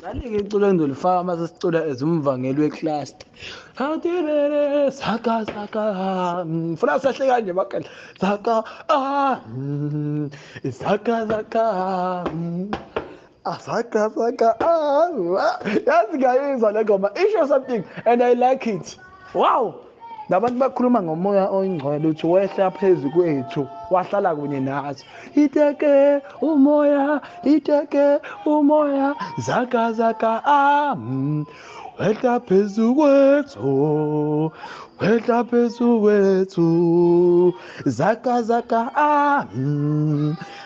Nani-ke iculo engizolifaka mase sicula as umvangeli wecluster. Hatirere saka saka. Funa sahle kanje bakela. Saka saka saka. Saka saka. Yazi ngiyayizwa le ngoma. Isho something and I like it. Wow. Nabantu bakhuluma ngomoya oyingcwele uthi wehla phezu kwethu wahlala kunye nathi. Iteke umoya zaka zaka wehla phezu kwethu zaka zaka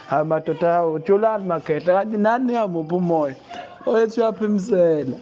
amadoda ujulani makhetha kanti nani yamuphi umoya oyethu yaphimisela.